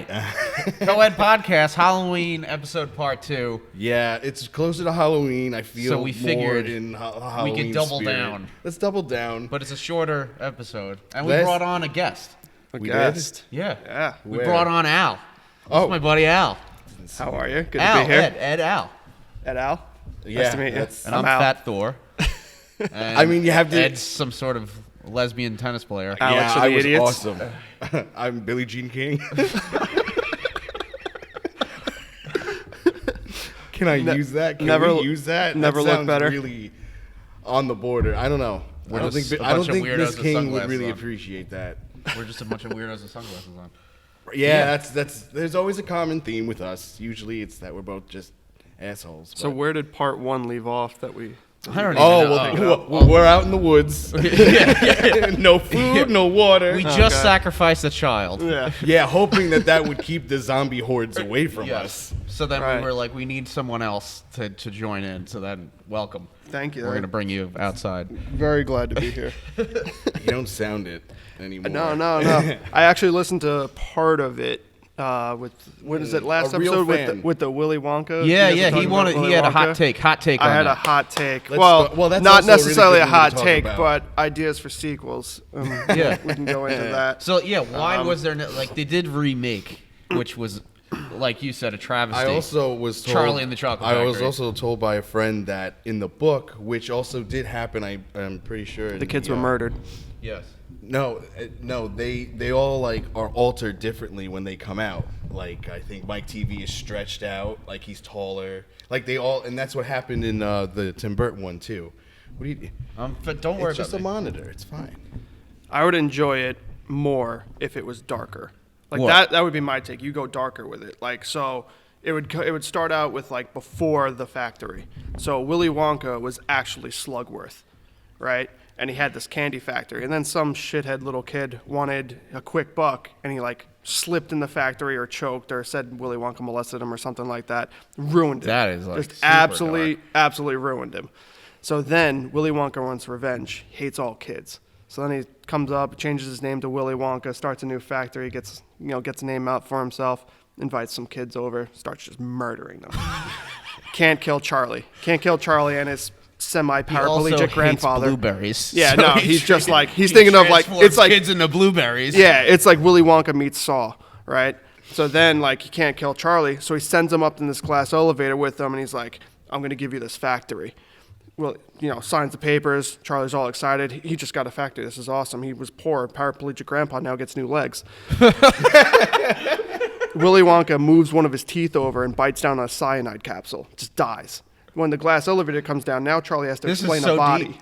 right. CoEd Podcast, Halloween episode part 2. Yeah, it's closer to Halloween. I feel So we figured in Halloween we could double spirit. down. Let's double down. But it's a shorter episode. And we brought on a guest. We guest. did? Yeah. We Where? brought on Al. Oh. That's my buddy Al. How are you? Good Al, to be here. Ed Al. Ed Al. Yeah, Nice to meet you. And I'm Al. Fat Thor. And I mean, you have to. Ed's some sort of lesbian tennis player. Alex yeah, for I the was idiots. awesome. I'm Billie Jean King. Can I use that? Can never- we use that? never that looked sounds better. Really on the border. I don't know. I don't just think. a I don't bunch of think weirdos Miss with King would sunglasses really on. appreciate that. We're just a bunch of weirdos with sunglasses on. Yeah, that's. There's always a common theme with us. Usually, it's that we're both just assholes. So but- where did part 1 leave off that we... I don't even Oh, know. well, we're out in the woods. No food, no water. We just sacrificed a child. Yeah. Yeah, hoping that would keep the zombie hordes away from Yes. us. So then Right. we were like, we need someone else to join in. So then, welcome. Thank you. We're going to bring you outside. Very glad to be here. You don't sound it anymore. No. I actually listened to part of it with, what is it, last A real episode fan. with the Willy Wonka? Yeah, You guys were yeah. talking about He Willy had a Wonka? hot take. Hot take on I had a that. hot take. Let's Well, start- well, that's not also a really necessarily good a movie to hot talk take, about. but ideas for sequels. Yeah. We can go into that. So yeah, why was there no, like they did remake, which was like you said a travesty. I also was told, Charlie and the Chocolate I was Factory. also told by a friend that in the book, which also did happen, I'm pretty sure. The kids were murdered. yes. No, they all like are altered differently when they come out. Like I think Mike TV is stretched out, like he's taller. Like they all, and that's what happened in the Tim Burton one too. What do you? But don't worry It's just about a me. monitor. It's fine. I would enjoy it more if it was darker. Like What? that would be my take. You go darker with it. Like so it would start out with like before the factory. So Willy Wonka was actually Slugworth, right? And he had this candy factory. And then some shithead little kid wanted a quick buck and he like slipped in the factory or choked or said Willy Wonka molested him or something like that. Ruined it. That is, like, just super absolutely ruined him. So then Willy Wonka wants revenge. Hates all kids. So then he comes up, changes his name to Willy Wonka, starts a new factory, gets a name out for himself, invites some kids over, starts just murdering them. Can't kill Charlie and his He also semi-paraplegic hates grandfather. blueberries. Yeah, So no, he he's just like he's he thinking of like transforms it's like kids into blueberries. yeah, it's like Willy Wonka meets Saw, right? So then like he can't kill Charlie, so he sends him up in this glass elevator with him, and he's like, "I'm gonna give you this factory." Well, signs the papers. Charlie's all excited. He just got a factory. This is awesome. He was poor, paraplegic grandpa, now gets new legs. Willy Wonka moves one of his teeth over and bites down on a cyanide capsule. Just dies. When the glass elevator comes down, now Charlie has to This is explain so the body.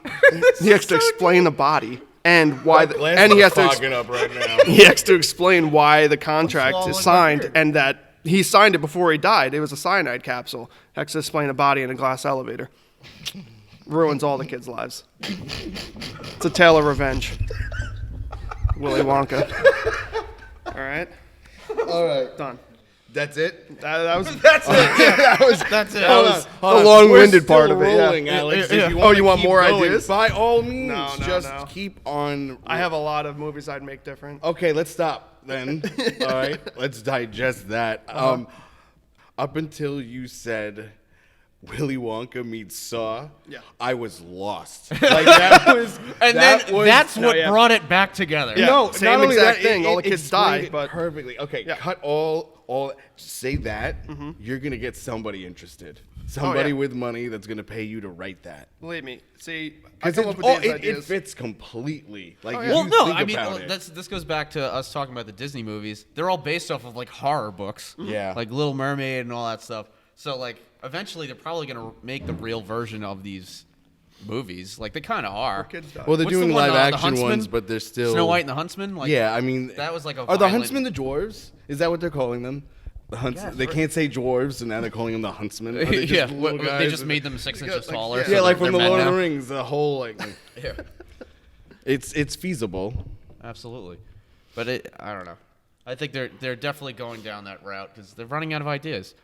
He has to explain the body and why, And he has to fogging up right now. he has to explain why the contract What's wrong is with my signed beard? and that he signed it before he died. It was a cyanide capsule. Has to explain a body in a glass elevator. Ruins all the kids' lives. It's a tale of revenge. Willy Wonka. All right, All right, done. that's it. That was That's it. That was That's it. Hold on, the hold on. long-winded We're part still of it, yeah. rolling, Alex. If you Oh, wanna you want keep more going, ideas? By all means, No, just no. keep on. I have a lot of movies I'd make different. Okay, let's stop then. All right, let's digest that. Up until you said Willy Wonka meets Saw, Yeah. I was lost. Like that was, And that then was, that's what yeah. brought it back together. Yeah. no, same not only exact that, thing. All the kids explained die, it but- perfectly. Okay, Yeah. cut all. Say that. You're gonna get somebody interested. Somebody with money that's gonna pay you to write that. Believe me. See, I Because come up with these it ideas. fits completely. Like, Oh, if yeah. Well, you no, think I mean about it. this goes back to us talking about the Disney movies. They're all based off of like horror books. Yeah. Like Little Mermaid and all that stuff. So like eventually they're probably gonna make the real version of these movies. Like they kind of are. Kids die. Well, they're What's the doing one, live the action Huntsman? ones, but they're still Snow White and the Huntsman. Like, yeah, I mean, that was like a are the violent- huntsmen the dwarves? Is that what they're calling them? The huntsmen. They can't say dwarves, so now they're calling them the huntsmen. Are they just yeah, little they guys? just made them 6 inches like, taller. yeah. so Yeah, like they're from the men Lord of now. the Rings, the whole like. Yeah, It's feasible. absolutely. But I don't know. I think they're definitely going down that route because they're running out of ideas.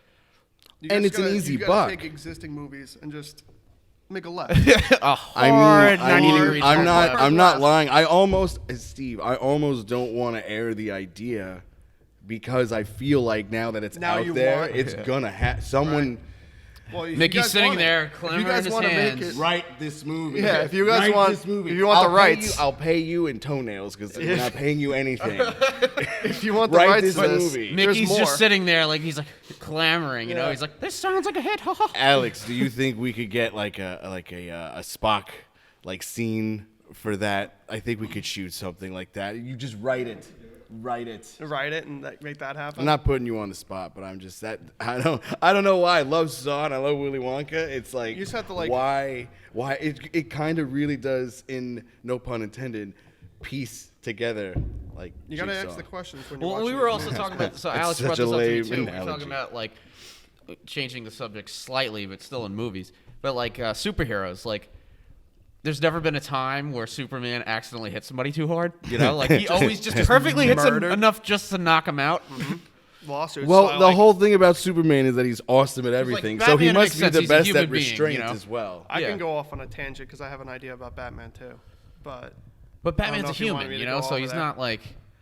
You And just it's an easy you gotta buck. Take existing movies and just make a left. A hard 90 degrees. I'm hard not left. lying. I almost, Steve, don't want to air the idea because I feel like now that it's Now out you there, want- it's gonna have someone Well, if you Mickey's guys sitting want it- there, if you clambering guys his wanna hands. make it, write this movie. Yeah, if you guys Write want- this movie. if you want the I'll pay rights- you, I'll pay you in toenails because we're not paying you anything. if you want the Write rights this to this, movie. there's Mickey's more. just sitting there, like he's like clamoring, you know. Yeah. He's like, "This sounds like a hit." Ha ha. Alex, do you think we could get like a Spock like scene for that? I think we could shoot something like that. You just write it. Write it. Write it and make that happen. I'm not putting you on the spot, but I'm just that I don't know why. I love Zod, I love Willy Wonka. It's like You just have to, like- why it kind of really does, in no pun intended, piece together like You gotta Jigsaw. ask the questions when you're Well, watching we were these also movies. talking about. So That's Alex such brought a this up to me lame too. We were analogy. talking about like changing the subject slightly, but still in movies. But like superheroes, like there's never been a time where Superman accidentally hit somebody too hard. You know, like he always just perfectly hits him murdered. enough just to knock him out. Lawsuits. Well, so, the like, whole thing about Superman is that he's awesome at everything, so he Batman must makes be sense. the He's a best human at being, restraint you know? as well. I Yeah. can go off on a tangent because I have an idea about Batman too, but But Batman's know a if you wanted human, me you to know, go so over he's that. not like.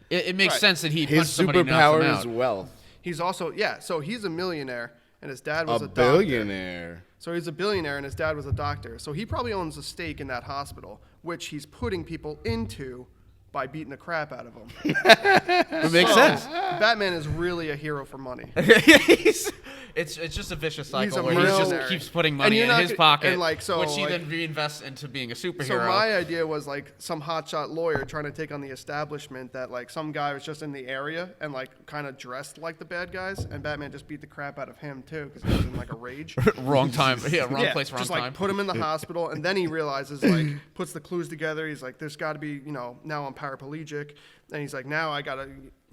It makes Right. sense that he punched His somebody and knocked him superpower out. is wealth. he's also so he's a millionaire and his dad A was a doctor. billionaire. So he's a billionaire and his dad was a doctor. So he probably owns a stake in that hospital, which he's putting people into by beating the crap out of them. It makes sense. Batman is really a hero for money. it's just a vicious cycle He's a where he just mercenary. keeps putting And money you're in not his go- pocket, and, like, so, which he like- then reinvests into being a superhero. So my idea was like some hotshot lawyer trying to take on the establishment that like some guy was just in the area and like kind of dressed like the bad guys, and Batman just beat the crap out of him too because he was in like a rage. wrong time, wrong place, wrong just time. like put him in the hospital, and then he realizes like puts the clues together. He's like, there's got to be now I'm paraplegic, and he's like, now I gotta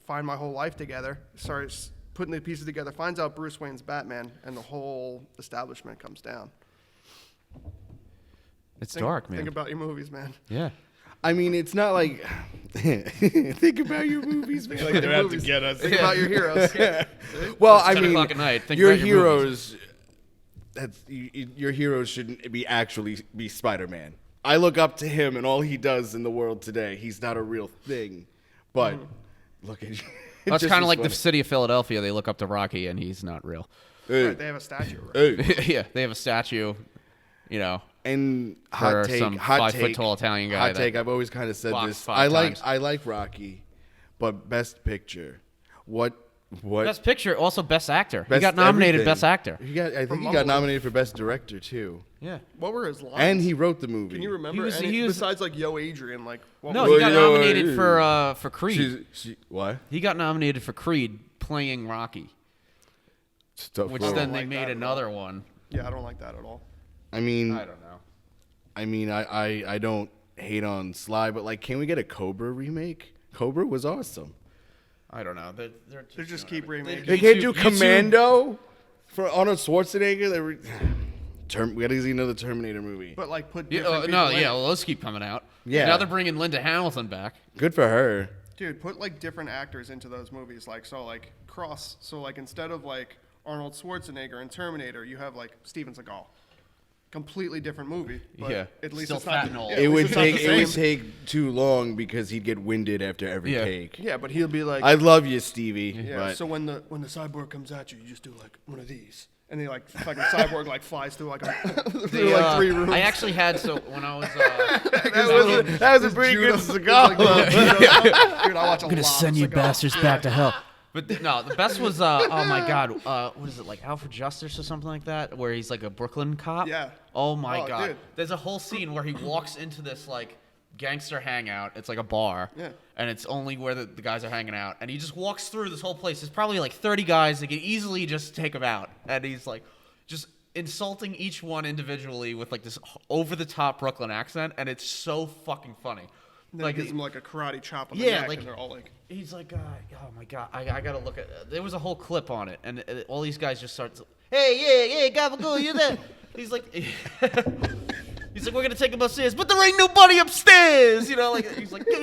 find my whole life together. Starts putting the pieces together, finds out Bruce Wayne's Batman, and the whole establishment comes down. It's dark, man. Think about your movies, man. Yeah. I mean, it's not like think about your movies, man. Like they're out to Movies. get us. Think about your heroes. Well, It's I 10 mean, o'clock at night. Think your about your heroes. Your heroes shouldn't be actually be Spider-Man. I look up to him and all he does in the world today. He's not a real thing, but look at you. Well, it's kind of like the city of Philadelphia. They look up to Rocky, and he's not real. Right, they have a statue. Right? Yeah, they have a statue, And for hot take, some hot 5 take, foot tall Italian guy. hot that- take. I've always kind of said boxed this. 5 times. I like Rocky, but Best Picture. What? Best picture, also best actor. He Best got nominated everything. best actor. I think he Mumbleweed. got nominated for Best Director too, Yeah. What were his lines? and he wrote the movie. Can you remember? was- any, he was- besides like Yo Adrian, like what No, was he Well, got you know, nominated for Creed. What? He got nominated for Creed playing Rocky, which I then don't they like made that at another one. Yeah, I don't like that at all. I mean, I don't know. I don't hate on Sly, but like, can we get a Cobra remake? Cobra was awesome. I don't know. They just keep remaking. They can't do Commando for Arnold Schwarzenegger. We gotta see another Terminator movie. But like put Yeah, different no, people in yeah, it. well, those keep coming out. Yeah. Now they're bringing Linda Hamilton back. Good for her. Dude, put like different actors into those movies. Like so, like cross. So like instead of like Arnold Schwarzenegger in Terminator, you have like Steven Seagal. Completely different movie. But Yeah, At least still it's fat not. and old. Yeah, It at would least it's not take the it would same. take too long because he'd get winded after every Yeah. take. Yeah, but he'll be like. I love you, Stevie. yeah. But So when the cyborg comes at you, you just do like one of these, and then like fucking cyborg like flies through like through like 3 rooms. I actually had when I was. that was a pretty good cigar. Dude, I watch a lot. gonna send of you Seagal. bastards back to hell. But no, the best was oh my god, what is it, like Out for Justice or something like that, where he's like a Brooklyn cop? Yeah. Oh my Oh, god. dude. There's a whole scene where he walks into this like gangster hangout. It's like a bar. Yeah. And it's only where the guys are hanging out. And he just walks through this whole place. There's probably like 30 guys that could easily just take him out. And he's like just insulting each one individually with like this over the top Brooklyn accent, and it's so fucking funny. Then Like gives him like a karate chop on the yeah, neck, like and they're all like. he's like, oh my god, I gotta look at. There was a whole clip on it, and all these guys just start. Hey, Gabagool, you there? He's like, he's like, we're gonna take him upstairs, but there ain't nobody upstairs. You know, like he's like, give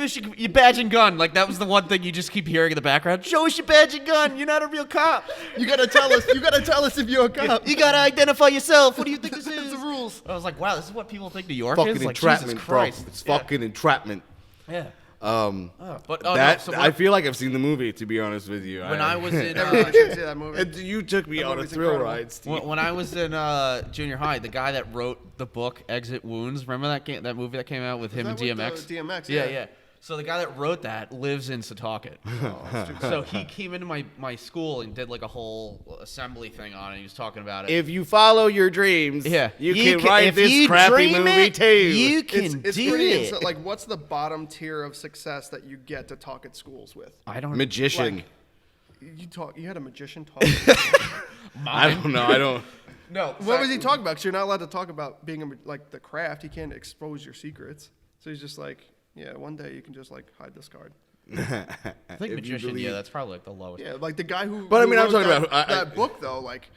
us your badge and gun. Like that was the one thing you just keep hearing in the background. Show us your badge and gun. You're not a real cop. You gotta tell us. You gotta tell us if you're a cop. You gotta identify yourself. What do you think this It's is? the rules. I was like, wow, this is what people think New York Fucking is. Like, entrapment, Jesus bro. Christ. It's fucking entrapment. Yeah. I feel like I've seen the movie, to be honest with you. When I was in Everybody should see that movie. And you took me That on a movie's thrill incredible. ride, Steve. when I was in junior high, the guy that wrote the book Exit Wounds, remember that movie that came out with him and that with, DMX? DMX, Yeah, yeah. yeah. So the guy that wrote that lives in Setauket. So he came into my school and did like a whole assembly thing on it. He was talking about it. If you follow your dreams, Yeah. you You can can- write if this you crappy dream movie it, too. you can It's do pretty it. like, what's the bottom tier of success that you get to talk at schools with? I don't. Magician. Like, you had a magician talk. I don't know. I don't. No. What was he talking about? Because you're not allowed to talk about being like the craft. You can't expose your secrets. So he's just like, yeah, one day you can just like hide this card. I think If you magician. believe- Yeah, that's probably like the lowest. Yeah, like the guy who. But I who mean, I'm wrote talking that, about- that book though. Like,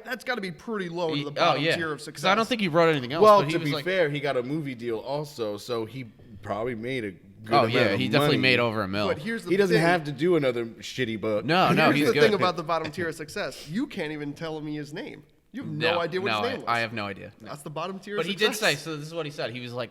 that's got to be pretty low to the bottom tier of success. Because I don't think he wrote anything else. Well, but he to was be like, fair, he got a movie deal also, so he probably made a good oh amount yeah, of he definitely money. made over $1 million. But here's the He doesn't thing. have to do another shitty book. No, Here's he's the good. thing about the bottom tier of success. You can't even tell me his name. You have no idea what his name was. I have no idea. No. That's the bottom tier But of he success. did say, so this is what he said. He was like,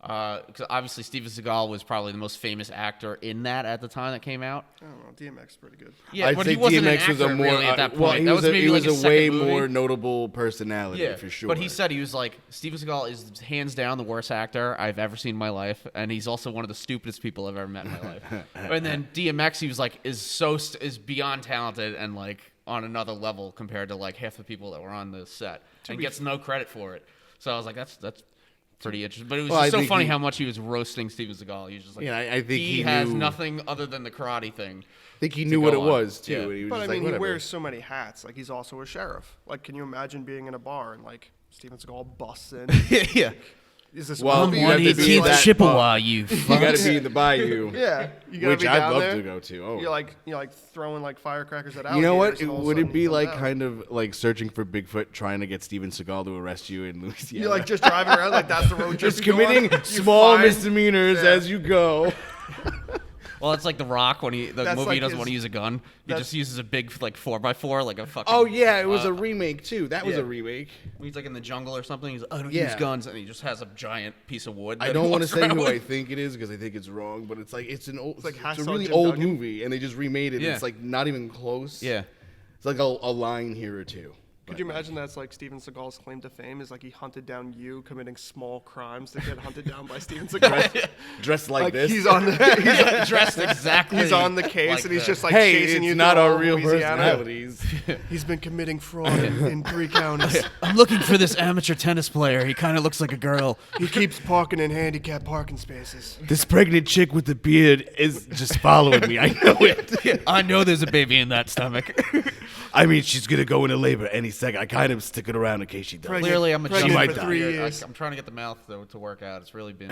'cause obviously Steven Seagal was probably the most famous actor in that at the time that came out. I don't know. DMX is pretty good. Yeah, I'd but say he wasn't DMX an was actor a more really at that point. well, he that was maybe he like was his a way second movie. more notable personality Yeah, for sure. But he said he was like, Steven Seagal is hands down the worst actor I've ever seen in my life, and he's also one of the stupidest people I've ever met in my life. And then DMX, he was like, is beyond talented and like on another level compared to like half the people that were on the set, and gets no credit for it. So I was like, that's pretty interesting. But it was Well, I just so think funny he- how much he was roasting Steven Seagal. He was just like, Yeah, I think he he has knew- nothing other than the karate thing. I think he to knew go what it on. was too. Yeah. And he was But I just mean, like, he whatever. wears so many hats. Like, he's also a sheriff. Like, can you imagine being in a bar and like Steven Seagal busts in? Yeah. Is this Well, movie? you have to be in that Chippewa, you You got to be in the bayou. Yeah, you gotta Which be I'd down love there. to go to. Oh. You're like throwing like firecrackers at You know what? alligators, and all of a Would sudden it be he comes like out. kind of like searching for Bigfoot, trying to get Steven Seagal to arrest you in Louisiana? You're like just driving around like that's the road trip. just you go on. committing You small find- misdemeanors Yeah. as you go. Well, it's like The Rock when the That's movie like he doesn't his- want to use a gun. He that's- just uses a big like 4x4, like a fucking. Oh yeah, it was a remake too. That was yeah. a remake. He's like in the jungle or something. He's like, I don't Yeah. use guns, and he just has a giant piece of wood. I that don't he want to walks say around who I with. think it is because I think it's wrong, but it's like it's an old, like it's a Hacksaw really Jim old Duggan. movie, and they just remade it. Yeah. It's like not even close. Yeah. It's like a line here or two. Could you imagine that's like Steven Seagal's claim to fame is like he hunted down you committing small crimes to get hunted down by Steven Seagal? Dressed like this. he's on the he's, Dressed exactly. he's on the case like and he's that. just like hey, chasing it's you. not through our all real Louisiana. personalities. He's been committing fraud in 3 counties. I'm looking for this amateur tennis player. He kind of looks like a girl. He keeps parking in handicapped parking spaces. This pregnant chick with the beard is just following me. I know it. I know there's a baby in that stomach. I mean, she's gonna go into labor any second. I kind of stick it around in case she does. Clearly, I'm a Pregnant might jump die. for 3 here. years. I'm trying to get the mouth to work out. It's really been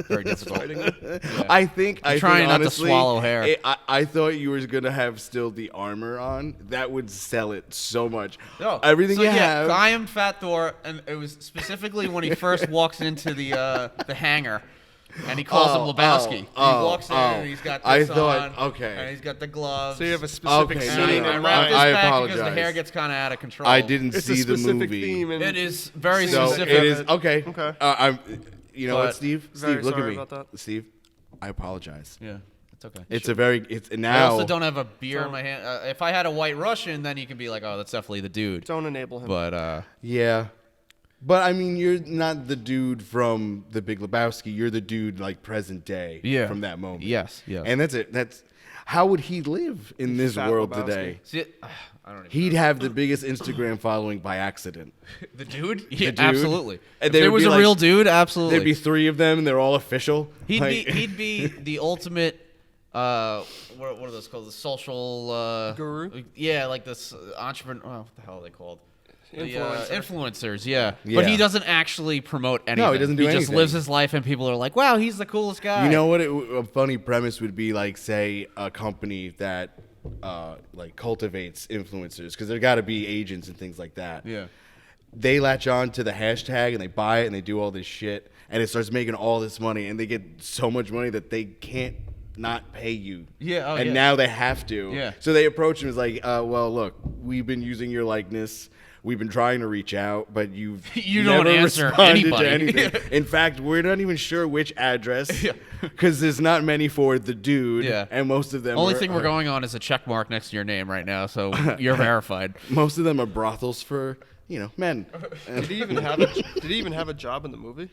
very difficult. Yeah. I think I'm trying think, not to honestly, swallow hair. I thought you were gonna have still the armor on. That would sell it so much. No. Everything so you yeah, have. I am Fat Thor, and it was specifically when he first walks into the hangar, and he calls him Lebowski. He walks in, and he's got I this thought- on, okay. and he's got the gloves. So you have a specific Okay, and scene. no, I in wrapped mind. this I back apologize. because the hair gets kind of out of control. I didn't It's see a the specific movie. theme. And It is very So specific. it is okay. Okay. I'm. You know But- what, Steve? Very Steve, look at sorry me. about that. Steve, I apologize. Yeah, it's okay. It's a very. It's I now. also don't have a beer in my hand. If I had a White Russian, then you can be like, oh, that's definitely the dude. Don't enable him. But Yeah. But I mean, you're not the dude from The Big Lebowski. You're the dude like present day. Yeah. From that moment. yes, yes. And that's it. That's how would he live in this Fat world Lebowski. today? See, I don't even. He'd have the biggest Instagram following by accident. The dude? Yeah, dude. absolutely. And If they there would was be a like- real dude, absolutely. There'd be 3 of them, and they're all official. He'd be the ultimate. What are those called? The social Guru? Yeah, like this entrepreneur. Oh, what the hell are they called? Influencer. The, influencers, yeah. Yeah. But he doesn't actually promote anything. he doesn't do He just anything. lives his life, and people are like, "Wow, he's the coolest guy." You know what? A funny premise would be like, say, a company that like cultivates influencers, because there got to be agents and things like that. Yeah. They latch on to the hashtag and they buy it and they do all this shit, and it starts making all this money, and they get so much money that they can't not pay you. Yeah, oh, and yeah. now they have to. Yeah. So they approach him as like, well, look, we've been using your likeness. we've been trying to reach out, but you've You don't never answer responded anybody." to anything. In fact, we're not even sure which address because there's not many for the dude, and most of them. Only thing we're going on is a check mark next to your name right now, so you're verified. Most of them are brothels for men. Did he even have a job in the movie?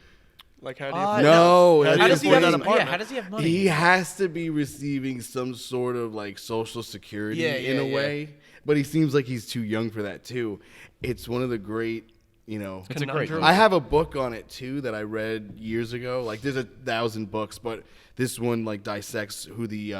Like how do you? No, How does he afford have that his- apartment? how does he have money? He has to be receiving some sort of like social security in a way, but he seems like he's too young for that too. It's one of the great, It's a great. I have a book on it too that I read years ago. Like there's 1,000 books, but this one like dissects who the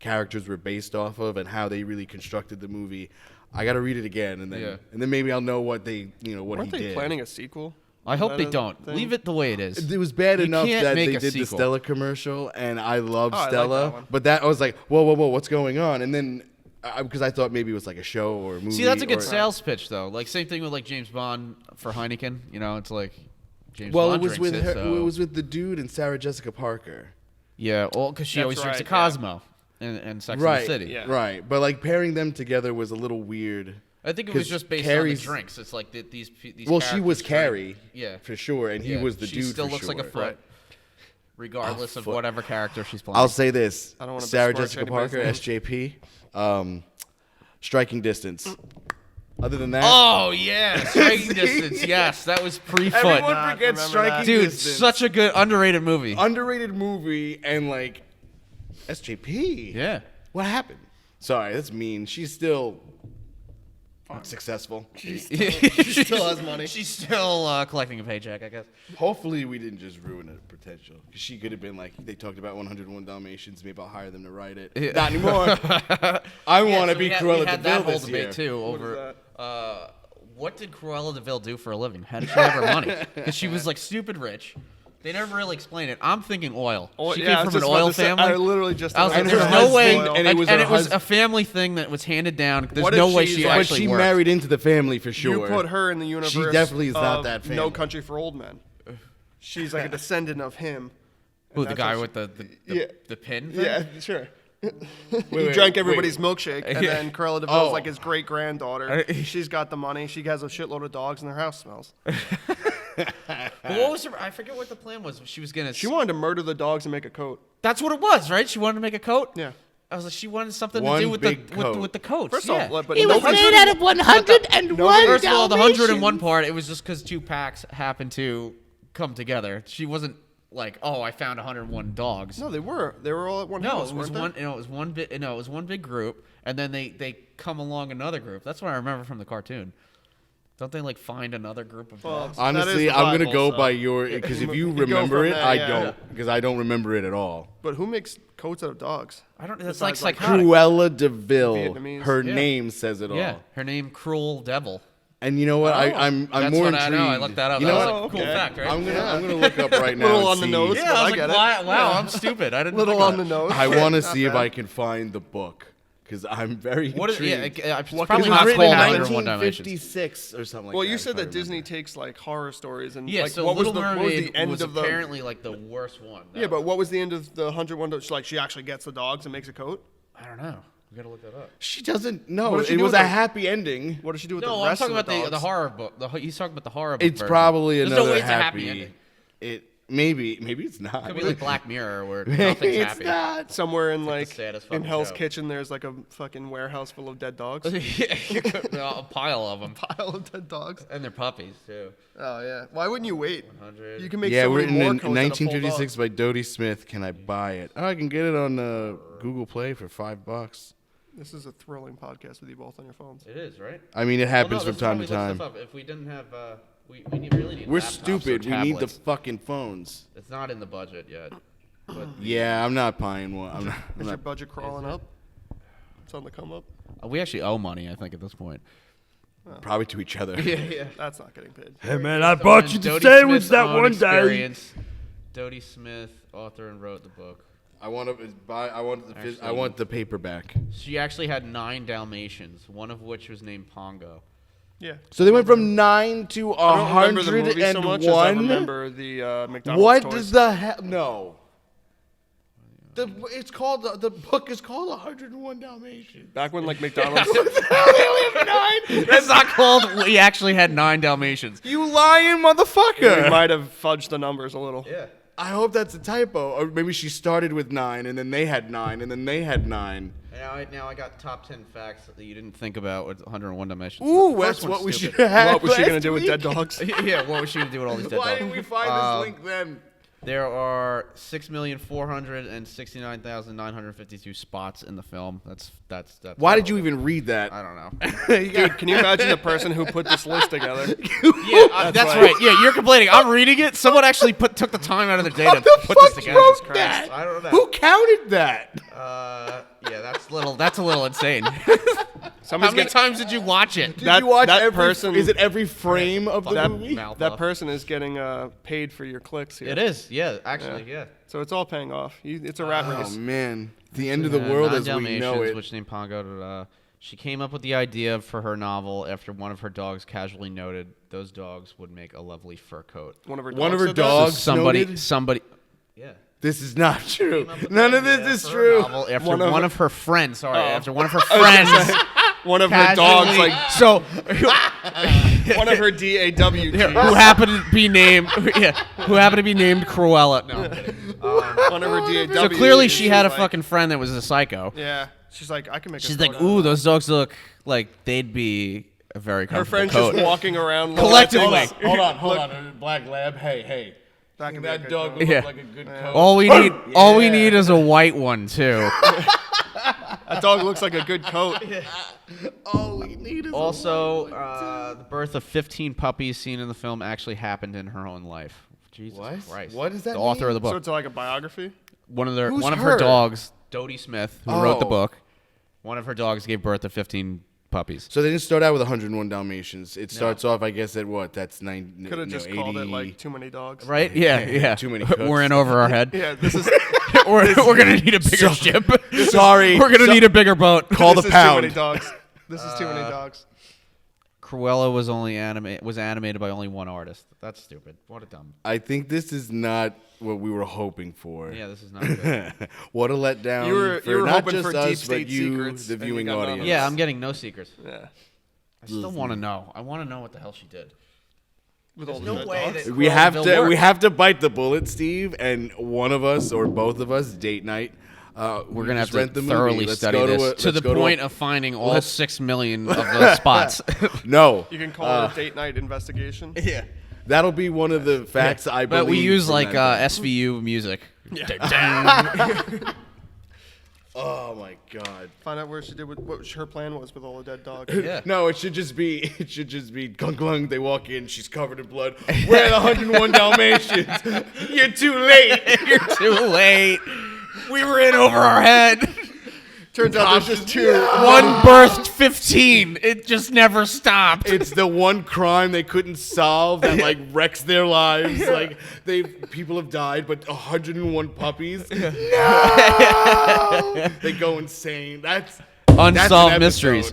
characters were based off of and how they really constructed the movie. I got to read it again, and then maybe I'll know what they what Weren't he they did. planning a sequel? I hope they That don't. thing? Leave it the way it is. It was bad You enough can't that make they a did the sequel. Stella commercial, and I love I like Stella. that one. But that I was like, whoa, what's going on? And then because I thought maybe it was like a show or a movie. See, that's a good or, sales pitch, though. Like same thing with like James Bond for Heineken. It's like James Well, Bond it was drinks with it, her. so- It was with the dude and Sarah Jessica Parker. Yeah, well, because she That's always drinks a right, Cosmo and Sex Right, and the City. Yeah. right. But like pairing them together was a little weird. I think it was 'Cause just based Carrie's- on the drinks. It's like these. Well, she was characters drink- Carrie, Yeah, for sure, and he yeah. was the she dude. still for looks sure. like a foot, regardless of foot. whatever character she's playing. I'll say this: I don't wanna Sarah besmirch Jessica anybody's Parker, name. SJP, striking distance. Other than that, Oh yeah, striking distance. Yes, that was pre-foot. everyone Not forgets remember striking that. Dude, distance. such a good underrated movie. Underrated movie, and like SJP. Yeah. What happened? Sorry, that's mean. She's still successful. She still has money. She's still collecting a paycheck, I guess. Hopefully, we didn't just ruin her potential. Because she could have been like, they talked about 101 Dalmatians. Maybe I'll hire them to write it. Yeah. Not anymore. I want to be we Cruella had Deville that whole this debate year. too What is over that? what did Cruella Deville do for a living? How did she have her money? Because she was like stupid rich. They never really explain it. I'm thinking oil. She yeah, I came was from an just about oil to say- family. I literally just. I was like, And there's her no way, husband- and it was her it was husband- a family thing that was handed down. There's What no if way she's she like- But actually she worked. married into the family for sure. You put her in the universe. definitely is not of that family. No Country for Old Men. She's like a descendant of him. Who, And the that's guy how with Yeah. the pin thing? Yeah, sure. He wait, drank wait. everybody's milkshake, and Yeah. then Cruella Deville's Oh. like his great granddaughter. She's got the money. She has a shitload of dogs, and their house smells. Well, what was her? I forget what the plan was. She was gonna. She wanted to murder the dogs and make a coat. That's what it was, right? She wanted to make a coat. Yeah. I was like, she wanted something One to do with big the coat. with the coats. First yeah. of all, but He was nobody- made out of 101 First of all, the 101 Dalmatians. part, it was just because two packs happened to come together. She wasn't like, oh, I found 101 dogs. No, they were. They were all at one No, house. it was weren't one. No, it was one bit. No, it was one big group, and then they come along another group. That's what I remember from the cartoon. Don't they like find another group of Well, dogs? Honestly, That is the I'm gonna Bible, go so- by your because if you You go remember from it, there, I yeah. don't because I don't remember it at all. But who makes coats out of dogs? I don't. That's like Besides, like, psychotic. Cruella Deville. Vietnamese. Her Yeah. name says it all. Yeah, her name Cruel Devil. And you know what? I'm That's more what intrigued. I know. I looked that up. You that know was what? like a cool Okay. fact, right? I'm gonna look up right now. Little and on the see. nose. yeah, I I was like, get it. wow, I'm stupid. I didn't. Little think of on the that. nose. I want to Not see if bad. I can find the book because I'm very What is? intrigued. Yeah, it's What probably can it was not written called in 101 Dalmatians. 1956 or something like Well, that. you if said I that Disney remember. takes like horror stories and Yeah, like so what was Little the Mermaid end was of the apparently like the worst one. Yeah, but what was the end of the 101? Like she actually gets the dogs and makes a coat. I don't know. We gotta look that up. She doesn't. No, What did she it do was with a the- happy ending. What does she do with No, the I'm rest talking of about the the dogs? horror book. He's talking about the horror book. It's version. probably There's another no way it's a happy happy. ending. It maybe it's not. Could be like Black Mirror where Maybe nothing's it's happy. not. Somewhere in the like saddest in fucking Hell's show. Kitchen, there's like a fucking warehouse full of dead dogs. Yeah, you could- a pile of them, Pile of dead dogs. and they're puppies too. Oh yeah. Why wouldn't you wait? 100. You can make Yeah, so many written more in coats out of full 1956 dogs. by Dodie Smith. Can I buy it? Oh, I can get it on Google Play for $5. This is a thrilling podcast with you both on your phones. It is right. I mean, it happens well, no, from time to that's why we looked time. stuff up. If we didn't have, we really need. We're laptops or stupid. We need the tablets. fucking phones. It's not in the budget yet. But Yeah, I'm not buying one. I'm Is your not. budget crawling up? It's on the come up. we actually owe money, I think, at this point. Probably to each other. Yeah. That's not getting paid. Hey man, I bought you the sandwich that one day. Dodie Smith, author and wrote the book. I want to buy. I Actually- want the paperback. She actually had 9 Dalmatians, one of which was named Pongo. Yeah. So they went from 9 to I don't remember the movie so much as I 101. remember the McDonald's What toys. does the hell? No. It's called the book is called 101 Dalmatians. Back when like McDonald's. They only have 9. It's not called. We actually had 9 Dalmatians. You lying We motherfucker. might have fudged the numbers a little. Yeah. I hope that's a typo, or maybe she started with 9, and then they had 9, and then they had 9. Now I got top 10 facts that you didn't think about with 101 Dalmatians. Ooh, The first that's what one's we should stupid. have. What was she gonna last do with week. dead dogs? Yeah, what was she gonna do with all these dead Why dogs? didn't we find this link then? There are 6,469,952 spots in the film. That's. Why did you even read that? I don't know. Dude, can you imagine the person who put this list together? Yeah, that's right. Yeah, you're complaining. I'm reading it. Someone actually took the time out of their day Who to the put this fuck together. wrote Jesus that? Christ. I don't know. Who counted that? Yeah, that's a little insane. How Somebody's many gonna, times did you watch it? Did you watch that every person- Is it every frame of the That movie? mouth that off. person is getting paid for your clicks here. It is. Yeah, actually, yeah. So it's all paying off. It's a rat Oh race. man, the end of the world 9 as we know Dalmatians, it. which named Pongo. She came up with the idea for her novel after one of her dogs casually noted those dogs would make a lovely fur coat. One of her One dogs. of her said that? dogs somebody, noted? yeah. This is not true. Came up with None the of this idea is for her true. novel After One one of of her friends, sorry, Oh. after one of her friends. One of her dogs, casually- like so one of her DAW. who happened to be named Cruella. No, I'm kidding. One of her DAW. So clearly she had a like, fucking friend that was a psycho. Yeah. She's like, I can make. She's a like, coat out ooh, of those dogs look like they'd be a very that." Her comfortable friend's coat. just walking around Collectively. Hold on. Black Lab. Hey. That can be a That good dog coat. would Yeah. look like a good coat. All we need is a white one too. That dog looks like a good coat. All we need is Also, the birth of 15 puppies seen in the film actually happened in her own life. Jesus What? Christ. What does that The author mean? of the book. So it's like a biography. Who's One of her? her dogs, Dodie Smith, who wrote the Oh. book. One of her dogs gave birth to 15 puppies. So they didn't start out with 101 Dalmatians. It starts off, I guess, at what? That's 9. Could have just 80. called it like too many dogs. Right? Yeah. Too many cooks. We're in over our head. Yeah. This is we're gonna need a bigger ship. Sorry. We're gonna need a bigger boat. Call the this is too many pound. dogs. This is too many dogs. Cruella was animated by only one artist. That's stupid. What a dumb. I think this is not what we were hoping for. Yeah, this is not good. What a letdown. You were not hoping just for us, deep but state you, secrets, the and you viewing got none. audience. Yeah, I'm getting no secrets. Yeah. I still want to know. I want to know what the hell she did. With all There's the no dead way dogs. that We Cruella have Deville to we worked. have to bite the bullet, Steve, and one of us or both of us date night. We're gonna have rent to the thoroughly movie. Let's study go to this a- to let's the go to a- point of finding all let's- 6 million of those spots. No, You can call it a date night investigation. Yeah, that'll be one of the facts I believe. but we use from like that SVU music. Oh my god. Find out where she did what her plan was with all the dead dogs. Yeah. No, it should just be glung glung. They walk in, she's covered in blood. We're the 101 Dalmatians. You're too late. You're too late. We were in over our head. Turns out there's just two. One birthed 15. It just never stopped. It's the one crime they couldn't solve that like wrecks their lives. Like people have died, but 101 puppies. No! They go insane. That's Unsolved an mysteries.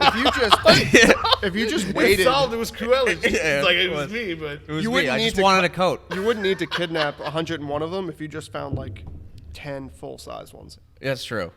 episode. If you just It waited, solved. It was Cruella. Yeah, Like it it was was. me, but It was You me. wouldn't I need just to- wanted a coat. you wouldn't need to kidnap 101 of them if you just found like 10 full-size ones. That's true.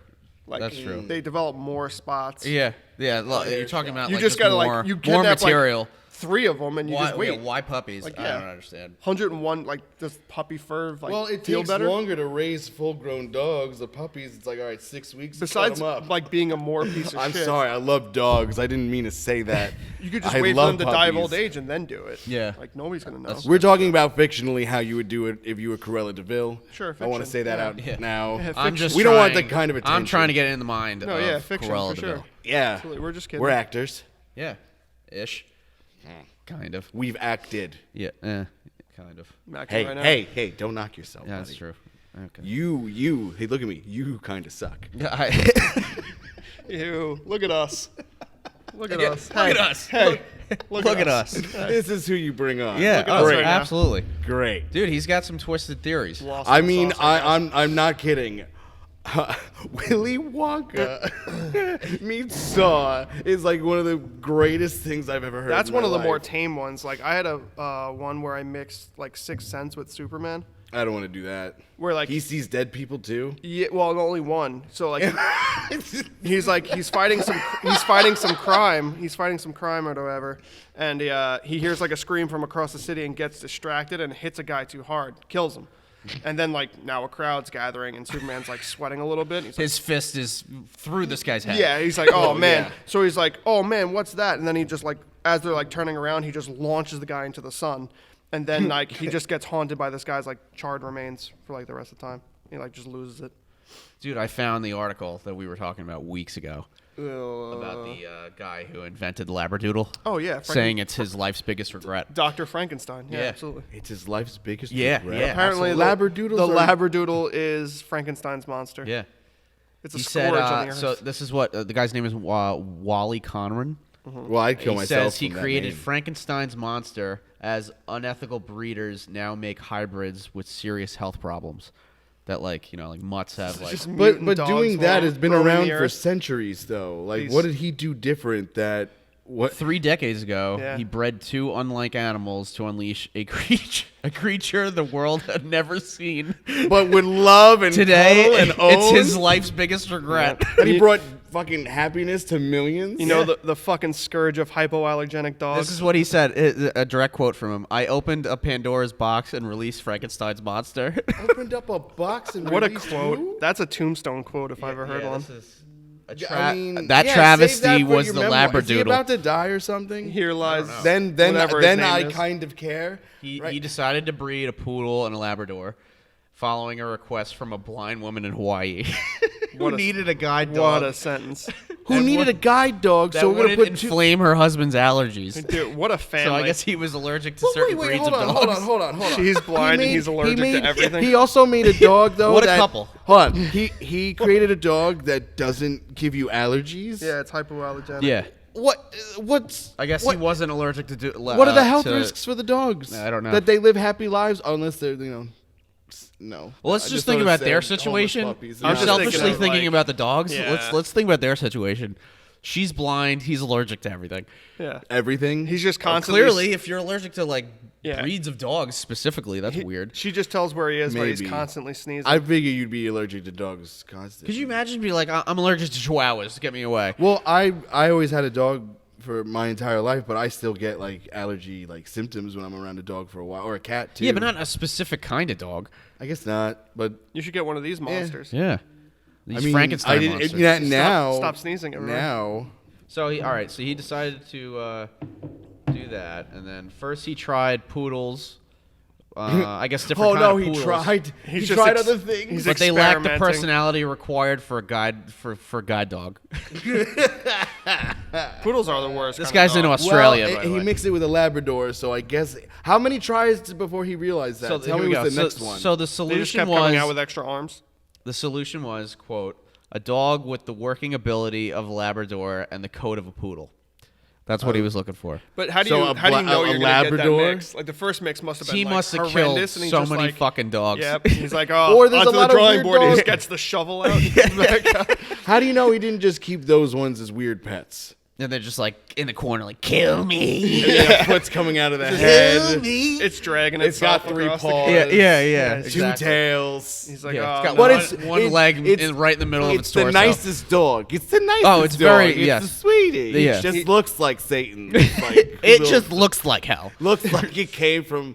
Like That's true. They develop more spots. Yeah. Look, you're talking about You like just gotta more, like you more kidnap material. like 3 of them and you why, just wait. yeah, why puppies? Like, I yeah. don't understand. 101 like does puppy fur like well, it feel takes better? longer to raise full-grown dogs. The puppies, it's like all right, 6 weeks. Besides cut 'em up. like being a more piece of I'm shit. sorry, I love dogs. I didn't mean to say that. You could just I wait for love them to die of old puppies. age and then do it. Yeah. Like nobody's gonna know. That's- We're talking about fictionally how you would do it if you were Cruella Deville. Sure, I want to fiction, say that yeah. out Yeah. now. Yeah, I'm just. We don't want trying- that kind of I'm attention. trying to get it in the mind No, of yeah, fiction Cruella for Deville. sure. Yeah, Absolutely, we're just kidding. we're actors. Yeah, ish. Kind of. We've acted. Yeah, kind of. I'm acting Hey, right now. hey, don't knock yourself. Yeah, that's buddy. true. Okay. You. Hey, look at me. You kind of suck. Yeah, Ew, look at us. Look at Yeah, us. look at us. Hey, Look at us. This is who you bring on. Yeah, Look at us great, right now. absolutely. great. Dude, he's got some twisted theories. Lost I in the mean, sauce, guess. I'm not kidding. Willy Wonka meets Saw is like one of the greatest things I've ever heard. That's in one my of the more life. tame ones. Like I had a one where I mixed like Sixth Sense with Superman. I don't want to do that. Where like He sees dead people too. yeah, well, only one. So like he's fighting some crime. He's fighting some crime or whatever, and he hears like a scream from across the city and gets distracted and hits a guy too hard, kills him. And then like now a crowd's gathering and Superman's like sweating a little bit. His fist is through this guy's head. Yeah, he's like, oh man. yeah. So he's like, oh man, what's that? And then he just like, as they're like turning around, he just launches the guy into the sun. And then like he just gets haunted by this guy's like charred remains for like the rest of the time. He like just loses it. Dude, I found the article that we were talking about weeks ago about the guy who invented the labradoodle. Oh yeah, saying it's his life's biggest regret. Dr. Frankenstein. Yeah, Yeah. absolutely. It's his life's biggest Yeah, regret. yeah. Apparently, Labradoodles the are- labradoodle is Frankenstein's monster. Yeah. It's a He scourge said, on the earth. so this is what the guy's name is Wally Conran. Well, I'd kill He myself. says he from that created name. Frankenstein's monster as unethical breeders now make hybrids with serious health problems. That like mutts have like. Just But mutant dogs doing that has been roaming around the for earth. centuries, though. Like, These- what did he do different that what? 3 decades ago, Yeah. he bred 2 unlike animals to unleash a creature the world had never seen. But with love and Today, cuddle and it's own, his life's biggest regret. and he brought fucking happiness to millions. You know the fucking scourge of hypoallergenic dogs. This is what he said. A direct quote from him. I opened a Pandora's box and released Frankenstein's monster. Opened up a box and what a released quote. who? That's a tombstone quote if I've ever heard one. I mean, that yeah, travesty save that for was your the memoir. Is he labradoodle. about to die or something? Here lies Then whatever his name I is. kind of care. He Right. decided to breed a poodle and a Labrador, following a request from a blind woman in Hawaii who What a- needed a guide What dog a sentence. Who needed a guide dog? that So we're gonna wouldn't put two. inflame her husband's allergies. Dude, what a family. So I guess he was allergic to Well, certain wait, breeds hold of on, dogs. hold on. He's blind and he's allergic to everything. He also made a dog though. What a that- couple. Hold on. He created a dog that doesn't give you allergies. Yeah, it's hypoallergenic. Yeah, What's? I guess what, he wasn't allergic to do. What are the health risks for the dogs? I don't know. That they live happy lives unless they're no. Well, let's I just don't think about say their homeless situation. puppies. I'm You're just selfishly thinking of, thinking like- about the dogs. Yeah. Let's think about their situation. She's blind. He's allergic to everything. Yeah. Everything. He's just Well, constantly. clearly, if you're allergic to like Yeah. breeds of dogs specifically, that's weird. She just tells where he is, but he's Maybe. constantly sneezing. I figure you'd be allergic to dogs constantly. Could you imagine being like, I'm allergic to chihuahuas. Get me away. Well, I always had a dog for my entire life, but I still get like allergy like symptoms when I'm around a dog for a while, or a cat too. Yeah, but not a specific kind of dog. I guess not. But you should get one of these monsters. Yeah. These I mean, Frankenstein I didn't, monsters. yeah, now. Stop sneezing everywhere. Now. So all right. So he decided to do that, and then first he tried poodles. I guess different. Oh kind no, of he poodles. tried. He He's just tried ex- other things. he's But they lacked the experimenting. personality required for a guide for a guide dog. Poodles are the worst. This kind guy's of in dog. Australia. Well, by the he way. mixed it with a Labrador, so I guess. How many tries before he realized that? So Tell here me we what's go. the So- next one. So the They just solution kept coming out was with extra arms. quote, a dog with the working ability of a Labrador and the coat of a poodle. That's what he was looking for. But how do So you a how do you bla- know a you're gonna get that Labrador? mix? Like the first mix must have been He like, must have killed horrendous, and he so just, many like, fucking dogs. Yep. He's like, oh, Or there's onto a lot the of drawing weird board. He just dogs. gets the shovel out. How do you know he didn't just keep those ones as weird pets? And they're just like in the corner, like, kill me. And then a foot's coming out of the head. It's dragging It's got itself 3 across the paws. cage. yeah. Two exactly. tails. He's like, Yeah, oh, it's got no. one leg right in the middle of its torso. the nicest dog. It's the nicest Oh, it's dog. very- It's yes. the sweetest. Yeah. It just looks like Satan. It's like, It just looks like hell. looks like it came from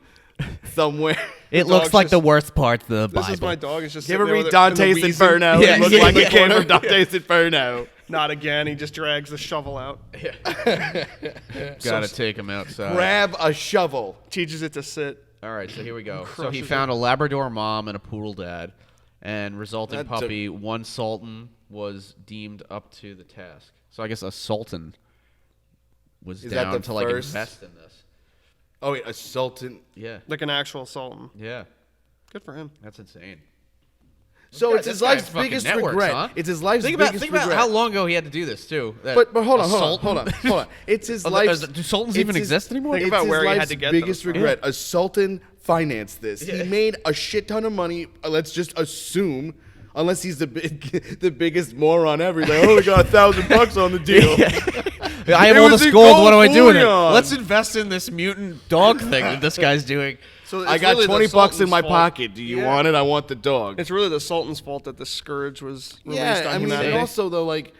somewhere. It dog's looks like just- the worst parts of the This Bible. is my dog. It's just You ever sitting there read with Dante's the wheezing. Inferno? Yeah, It looks yeah, like yeah. it came from Dante's Inferno. Not again. He just drags the shovel out. Gotta take him outside. Grab a shovel. Teaches it to sit. All right, so here we go. So he Crushes found a Labrador mom and a poodle dad, and resulting That puppy, one sultan, was deemed up to the task. So I guess a sultan was Is that down the to like first? invest in this. Oh, wait, a sultan. Yeah, Like an actual sultan. yeah, Good for him. that's insane. So guy- it's this his guy's life's fucking biggest networks, regret. huh? It's his life's Think biggest about regret. how long ago he had to do this too. That But hold a on. sultan- It's his Oh, life's. do sultans it's even his- exist anymore? Think It's about his where he had life's to get biggest those from. regret. A sultan financed this. Yeah. He made a shit ton of money. Let's just assume unless he's the biggest moron ever. He's like, oh, we got $1,000 on the deal. I have It all was this in gold. What do I do with it? bullion. Let's invest in this mutant dog thing that this guy's doing. So I it's got really the $20 in Sultan's my fault. pocket. Do you want it? I want the dog. It's really the Sultan's fault that the scourge was released Yeah, on I mean, humanity. and also though, like,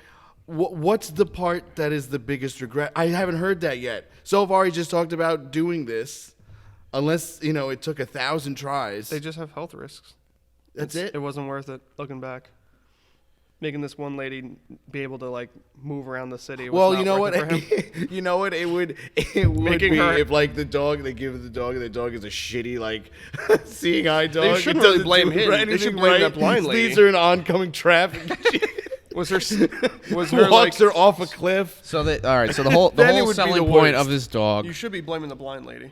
what's the part that is the biggest regret? I haven't heard that yet. So far, he just talked about doing this, unless it took 1,000 tries. They just have health risks. That's it. It wasn't worth it. Looking back, making this one lady be able to like move around the city. Was Well, not you know worth what? it for him. You know what? It would Making be her- if like the dog they give the dog and the dog is a shitty like seeing eye dog. They shouldn't It really doesn't blame do him. They anything should blame right. that blind lady. Leads her in oncoming traffic. Was her like? Walks her off a cliff. So all right. So the whole Then it would be selling the point worst. of this dog. You should be blaming the blind lady.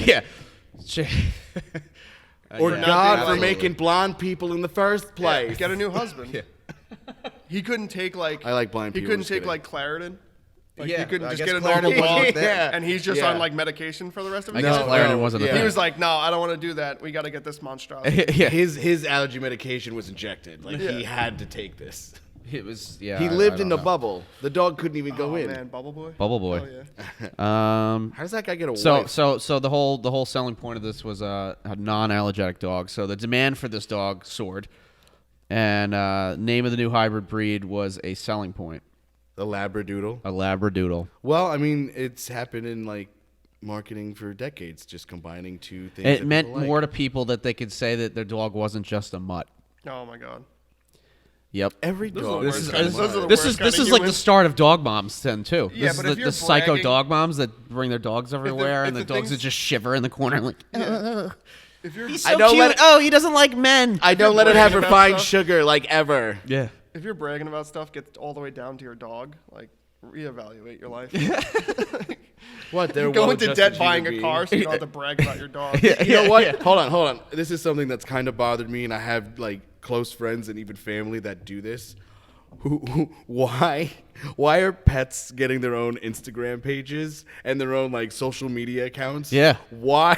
Yeah. Or Yeah, God for absolutely. making blonde people in the first place. Get a new husband. He couldn't take like. I like blind He people, couldn't just take kidding. like Claritin. Like Yeah, he couldn't I just guess get a Claritin normal wasn't dog, there. and he's just Yeah. on like medication for the rest of I his guess life. Claritin wasn't a yeah. thing. He was like, "No, I don't want to do that. We got to get this monstrosity." Yeah. His allergy medication was injected. Like he had to take this. It was. Yeah. He I lived don't in a know. bubble. The dog couldn't even go Oh in. man, Bubble Boy. Bubble Boy. Oh, yeah. How does that guy get a So wife? so the whole selling point of this was a non-allergenic dog. So the demand for this dog soared, and name of the new hybrid breed was a selling point, The labradoodle. a labradoodle. Well, I mean, it's happened in like marketing for decades, just combining two things. It that meant people like. more to people that they could say that their dog wasn't just a mutt. Oh my God. Yep. Every This is dog. the This worst is kind of- those are the this worst is kind this of is like the humans. start of dog moms then too. Yeah, This but is if the you're psycho bragging- dog moms that bring their dogs everywhere, if and the the dogs that things- just shiver in the corner like. If you're He's I so don't cute. let it- Oh, he doesn't like men. I don't let it have bragging about refined stuff. sugar like ever. Yeah. if you're bragging about stuff, get all the way down to your dog. Like reevaluate your life. What? They're Go into well-adjusted debt buying human a car beings. so you don't have to brag about your dog. You know what? Hold on. This is something that's kind of bothered me, and I have like close friends and even family that do this. Why are pets getting their own Instagram pages and their own like social media accounts? Yeah. Why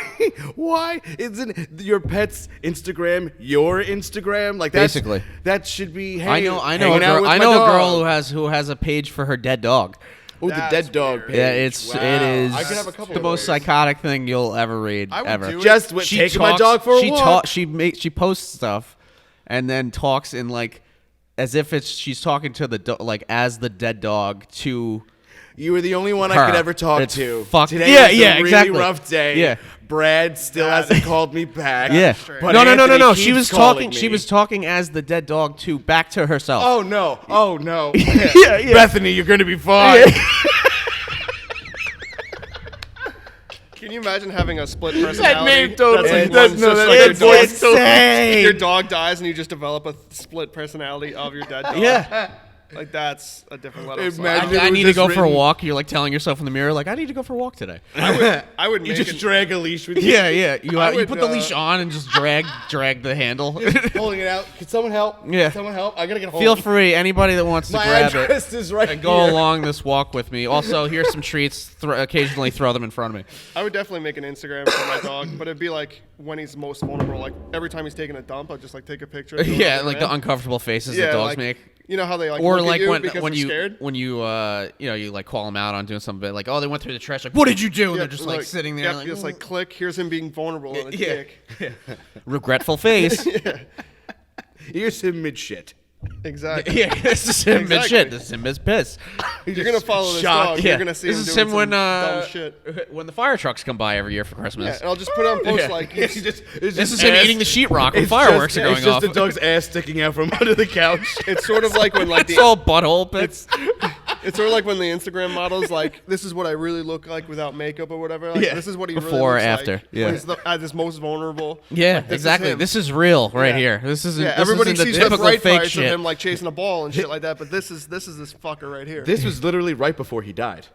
isn't your pet's Instagram your Instagram? Like that's, Basically. that should be. Hey, I know a hanging out girl. with I my know a dog. girl who has a page for her dead dog. Oh, the That's dead dog weird. page. Yeah, it Wow. is I could have a couple the of most those. psychotic thing you'll ever read. I would ever. do it. Just with taking my dog for a walk. She posts stuff, and then talks in like as if she's talking to the like as the dead dog to. You were the only one I Her. could ever talk It's to. fuck- Today Yeah, was yeah, a really exactly. rough day. Yeah. Brad still hasn't called me back. Yeah. strange. But No. Anthony She keeps was calling talking. me. She was talking as the dead dog to back to herself. Oh no! Oh no! Yeah. Bethany, you're gonna be fine. Can you imagine having a split personality? name totally- That's like that's- one, no, just that- like your that's dog- insane. Your dog dies and you just develop a split personality of your dead dog. Yeah. Like that's a different level. of Imagine- psycho. I it was need to just go for a written- walk. You're like telling yourself in the mirror, like I need to go for a walk today. I would You make just drag a leash with you. Yeah. You I you would, put the leash on and just drag the handle. Pulling it out. Can someone help? Yeah. Can someone help? I gotta get home. Feel free, anybody that wants to My grab it. address is right And go here. along this walk with me. Also, here's some treats. Occasionally throw them in front of me. I would definitely make an Instagram for my dog, but it'd be like when he's most vulnerable. Like every time he's taking a dump, I'd just like take a picture. and throw it Yeah, on like the uncomfortable faces that dogs like, make. You know how they like Or look like at you when because when they're you scared? when you you like call them out on doing something, like oh they went through the trash, like what did you do? And Yeah, they're just like sitting there, yep, like, just like click. Here's him being vulnerable and a Yeah. dick. regretful face. Here's him mid shit. Exactly. Yeah, this is him Exactly. as shit. This is him as piss. You're gonna follow this shocked. dog. Yeah. You're gonna see this him is doing him when some dumb shit. when the fire trucks come by every year for Yeah, Christmas. and I'll just put on posts Yeah. like It's just, This is him eating the sheetrock when It's fireworks just, are going it's just off. the dog's ass sticking out from under the couch. it's sort of like when like It's all butthole bits. it's sort of like when the Instagram models like this is what I really look like without makeup or whatever. Like, Yeah. This is what he Before or really looks after. Like Yeah. when he's at his most vulnerable. Yeah, Like, this is exactly. him. This is real right Yeah. here. This isn't. Yeah, this everybody isn't the sees the typical bright fake parts of shit. him like chasing a ball and shit like that, but this is this fucker right here. This was literally right before he died.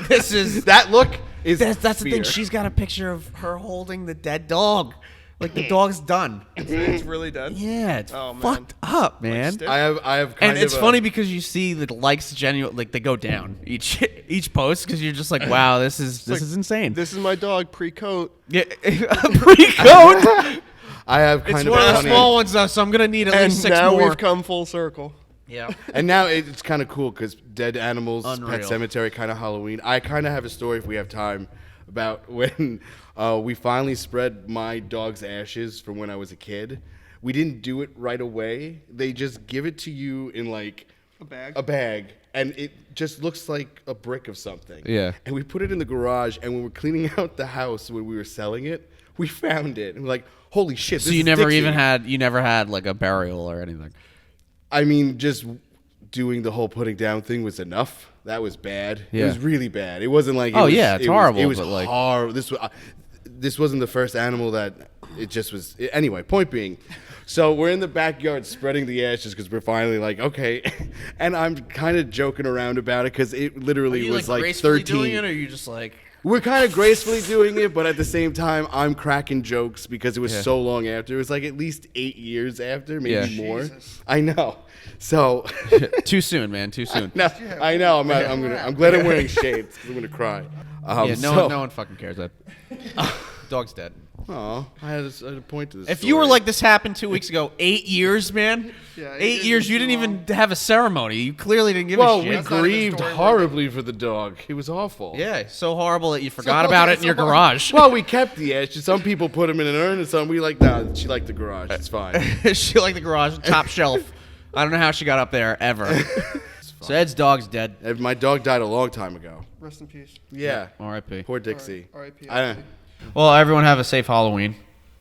This is That look is that's the thing. fear. She's got a picture of her holding the dead dog. Like the dog's done. It's really dead. Yeah, it's Oh, man. fucked up, man. stiff? I have kind And of it's a- funny because you see the likes genuine, like they go down each post because you're just like, wow, this is insane. This is my dog pre-coat. Yeah, pre-coat. I have kind It's of one a of the funny- small ones though, so I'm gonna need at And least 6 now more. we've come full circle. Yeah. And now it's kind of cool because Dead Animals, Unreal. Pet Cemetery, kind of Halloween. I kind of have a story if we have time about when we finally spread my dog's ashes from when I was a kid. We didn't do it right away. They just give it to you in like A bag? and it just looks like a brick of something. Yeah. And we put it in the garage, and when we're cleaning out the house when we were selling it, we found it. And we're like, holy shit, So this you is never Dixie. even had like a burial or anything. I mean, just doing the whole putting down thing was enough. That was bad. Yeah. It was really bad. It wasn't like Oh, yeah, it's horrible, It was but, like- horrible. This wasn't the first animal that it just was. Anyway, point being, so we're in the backyard spreading the ashes because we're finally like, okay, and I'm kind of joking around about it because it literally was like gracefully 13. doing it, or are you just like? We're kind of gracefully doing it, but at the same time, I'm cracking jokes because it was Yeah. so long after. It was like at least 8 years after, maybe Yeah. more. Jesus. I know. So Too soon, man. Too soon. no, I know. I'm glad I'm wearing shades because I'm gonna cry. Yeah, no one fucking cares. That dog's dead. Oh, I had a point to this. If you were like, this happened 2 weeks ago, 8 years, man. Yeah, 8 years. You didn't even have a ceremony. You clearly didn't give well, a we shit. That's not a good grieved story, horribly for the dog. It was awful. Yeah, so horrible that you forgot about it in your garage. Well, we kept the ashes. Some people put them in an urn, and some we like. Nah, she liked the garage. It's fine. She liked the garage, top shelf. I don't know how she got up there ever. So Ed's dog's dead. And my dog died a long time ago. Rest in peace. Yeah. R.I.P. Poor Dixie. R.I.P. I- Well, everyone have a safe Halloween.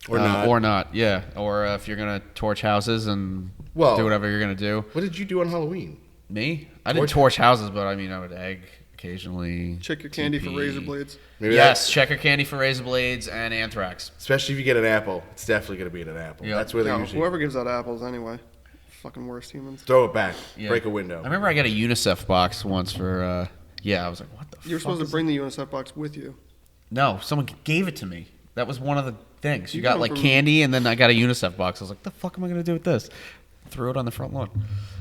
Or not. Or not, yeah. Or if you're going to torch houses and Well- do whatever you're going to do. What did you do on Halloween? Me? I didn't torch houses, but I mean, I would egg occasionally. Check your candy for TP. razor blades. Maybe Yes, check your candy for razor blades and anthrax. Especially if you get an apple. It's definitely going to be an apple. Yeah. That's where they No, usually whoever gives out apples anyway. Fucking worst humans. throw it back. Yeah. Break a window. I remember I got a UNICEF box once for, I was like, what the fuck? You were supposed to is bring the UNICEF box with you. No, someone gave it to me. That was one of the things. You You got go like from- candy, and then I got a UNICEF box. I was like, the fuck am I going to do with this? Threw it on the front lawn.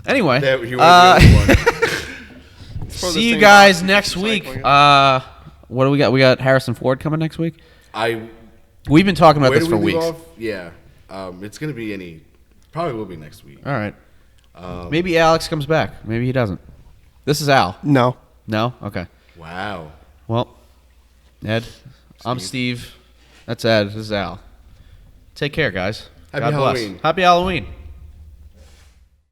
Anyway, There, you were the only one. It's probably see the you same guys box, next recycling week. it. What do we got? We got Harrison Ford coming next week. I We've been talking about where this do for we leave weeks. off? Yeah. It's going to be probably will be next week. All right. Maybe Alex comes back. Maybe he doesn't. This is Al. No. No? Okay. Wow. Well, Ed, I'm Steve. That's Ed. This is Al. Take care, guys. Happy God bless. Halloween. Happy Halloween.